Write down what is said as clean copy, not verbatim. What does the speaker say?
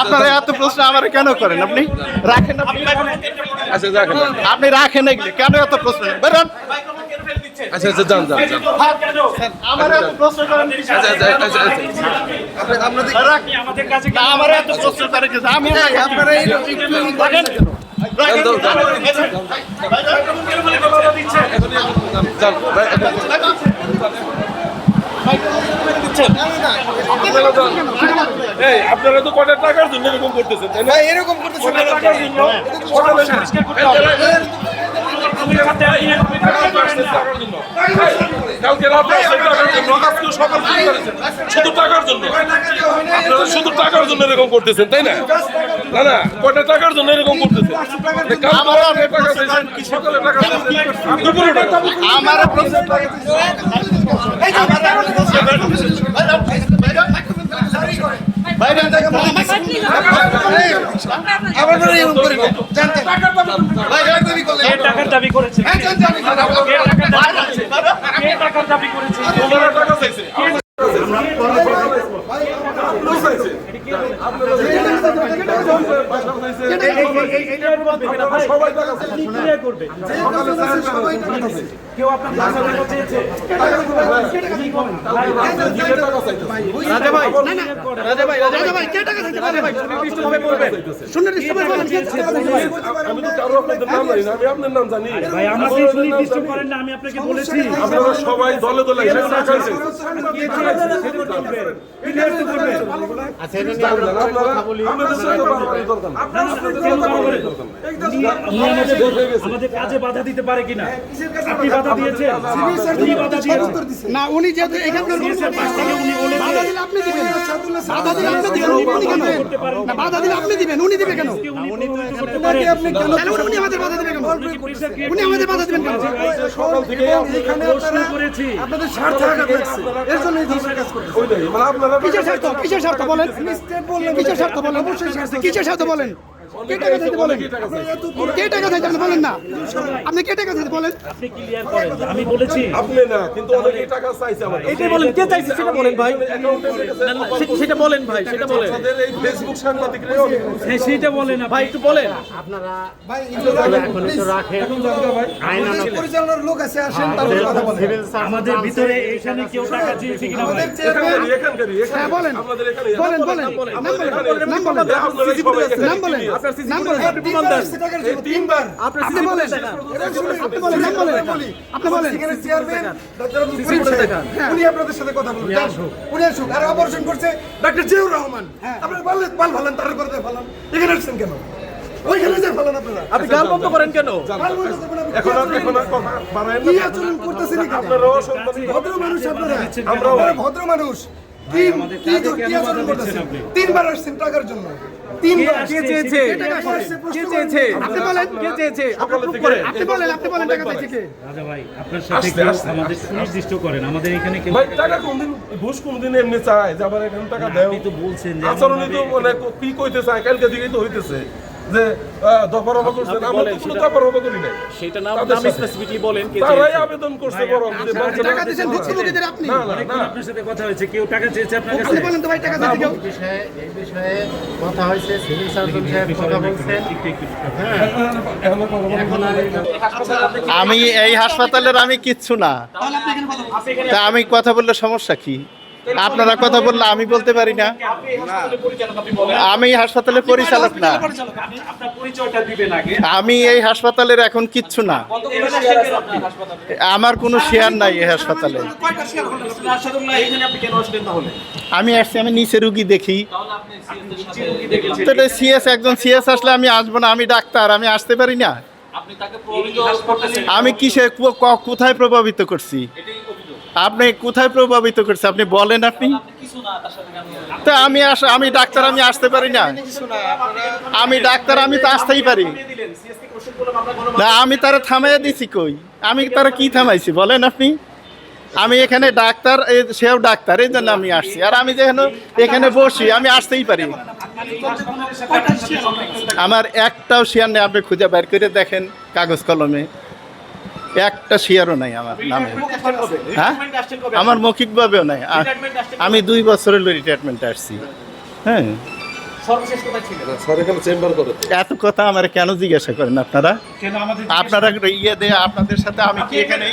আপনারা এত প্রশ্ন আমার কেন করেন? আপনি রাখেন, আপনি রাখেন এগুলি কেন এত প্রশ্ন বেরোন? আচ্ছা আচ্ছা যান যান যান আমার এত প্রশ্ন করেন, আমাদের কাছে আমার এত প্রশ্ন করেন, আমি আপনারা আপনারা তো কত টাকার জন্য এরকম করতেছেন, তাই না? এরকম করতেছেন টাকার জন্য কালকে রাতে শুধু টাকার জন্য আপনারা শুধু টাকার জন্য এরকম করতেছেন, তাই না? না না, কয়টা টাকার জন্য এরকম করতেছেন? সকালে টাকা দুপুরে টাকা আমার টাকার দাবি করেছে, টাকার দাবি করেছে, টাকা চাইছে সবাই টাকা করবে কেউ আপনার চেয়েছে আমি তো কারো আপনাদের নাম জানি না, আমি আপনার নাম জানি ভাই, আমাকে নির্দিষ্ট করেন না, আমি আপনাকে বলেছি আপনারা সবাই দলে দলে এসে টাকা চাইছেন। আমাদের কাজে বাধা দিতে পারে কিনা? আপনি বাধা দিয়েছেন? উনি বাধা দিয়েছেন না, উনি যেহেতু এখানকার উনি বলেছেন বাধা দিলে আপনি দিবেন, বাধা দিলে আপনি দিবেন, উনি কেন দেবেন? না, বাধা দিলে আপনি দিবেন, উনি দিবে কেন? উনি তৈরি করতে পারেন। তাহলে উনি আমাদের বাধা দিবে কেন? উনি আমাদের বাধা দিবেন কেন? সকাল থেকে প্রশ্ন করেছি, আপনাদের স্বার্থ আঘাত লাগছে, এর জন্য এই ধরনের কাজ করতেছেন। ওই নাই, মানে আপনারা কিসের স্বার্থ? কিসের স্বার্থ বলেন? কিসের স্বার্থ বলেন? কিসের স্বার্থ বলেন? কে টাকা চাইতে বলেন? কে টাকা চাইতে আপনি বলেন না? আপনি কে টাকা চাইতে বলেন? আপনি ক্লিয়ার করেন। আমি বলেছি আপনি না, কিন্তু অনেকেই টাকা চাইছে আমার কাছে। এটাই বলেন, কে চাইছে সেটা বলেন ভাই, সেটা বলেন ভাই, সেটা বলেন আপনাদের এই ফেসবুক সাংবাদিকরাই অনেক হ্যাঁ, সেইটা বলেন না ভাই, একটু বলেন। পরিচালনার লোক আছে, আসেন তারপরে কথা বলেন। আমাদের ভিতরে এখানে কেউ টাকা চেয়েছে কিনা ভাই? এখানকারই হ্যাঁ, বলেন আপনাদের এখানে বলেন বলেন নাম বলেন, নাম বলেন, আপনারা সবাই এখানে নাম বলেন, আপনার নাম বলেন, তিনবার আপনার আপনি বলেন, আপনি বলেন, নাম বলেন, আপনি বলেন। এখানে চেয়ারম্যান ডাক্তার আব্দুল করিম সাহেব, উনি আপনাদের সাথে কথা বলবেন, উনি আসুক। আর অপারেশন করছে ডাক্তার জিয়াউর রহমান, আপনারা বললেন পাল ভালেন, তার করে ভালেন, এখানে আসছেন কেন? ওইখানে যে ভালেন আপনারা, আপনি গাল বন্ধ করেন কেন? পাল বন্ধ করবেন আপনি। এখন আর কথা বাড়ায় কি না। আচরণ করতেছেন এখানে? আপনারাও সম্মানিত। ভদ্র মানুষ আপনারা, আমরাও। আপনারা ভদ্র মানুষ। কি কি আচরণ করতেছেন? তিনবার আসছেন টাকার জন্য, তিনবার। কে চেয়েছে? কে চেয়েছে? আপনি বলেন, কে চেয়েছে? সকালে থেকে আপনি বলেন, আপনি বলেন টাকা চাইছে কে? রাজা ভাই, আপনার সাথে কেউ আমাদের সুনির্দিষ্ট করেন, আমাদের এখানে কেউ ভাই টাকা কোনদিন ঘুষ কোনদিন এমনি চায় যে আবার এখানে টাকা দেয়? আপনি তো বলছেন যে আচরণই তো মানে কি কইতে চায়, কালকে দিকেই তো হইতেছে যে দফা রফা করছেন, আমরা তো কোনো দফা রফা করি নাই। সেটা নাম তাদের নাম সাথে। স্পেসিফিকলি বলেন, কে তারাই চেয়েছে? আবেদন করছে বরং যে বাচ্চা টাকা দিয়েছেন ভুক্তভোগীদের আপনি? না না অনেকক্ষণ আপনার সাথে কথা হয়েছে, কেউ টাকা চেয়েছে আপনার কাছে? আপনি বলেন তো ভাই টাকা চাইছে কেউ? এই বিষয়ে কথা হয়েছে, সিভিল সার্জন সাহেব কথা বলছেন। এখন আর আমি এই হাসপাতালের আমি কিচ্ছু না, তা আমি কথা বললে সমস্যা কি? আপনারা কথা বললে আমি বলতে পারি না? আমি হাসপাতালের পরিচালক না, আপনার পরিচয়টা দিবেন আগে। আমি এই হাসপাতালের এখন কিচ্ছু না, আমার কোনো শেয়ার নাই এই হাসপাতালে। আমি আসছি, আমি নিচে রুগী দেখি, তো সিএস একজন সিএস আসলে আমি আসবো না? আমি ডাক্তার, আমি আসতে পারি না? আমি কিসে কোথায় প্রভাবিত করছি? আপনি কোথায় প্রভাবিত করছে আপনি বলেন? আপনি তো আমি ডাক্তার, আমি আসতে পারি না? আমি ডাক্তার, আমি তো আসতেই পারি না। আমি তারা থামাইয়া দিছি কই? আমি তারা কি থামাইছি বলেন আপনি? আমি এখানে ডাক্তার, সেও ডাক্তার, এই জন্য আমি আসছি। আর আমি যেখানে এখানে বসি, আমি আসতেই পারি। আমার একটাও শেয়ার নেই, আপনি খুঁজে বের করে দেখেন কাগজ কলমে। একটা শেয়ারও নাই আমার নামে। হ্যাঁ, আমার মৌখিকভাবেও নাই। আমি 2 বছর হলো রিটায়ারমেন্টে আসছি। হ্যাঁ, স্যার এখানে চেম্বার করে তো। এত কথা আমার কেন জিজ্ঞাসা করেন আপনারা? কেন আমাদের আপনারা ইয়ে দিয়ে আপনাদের সাথে আমি কি এখানে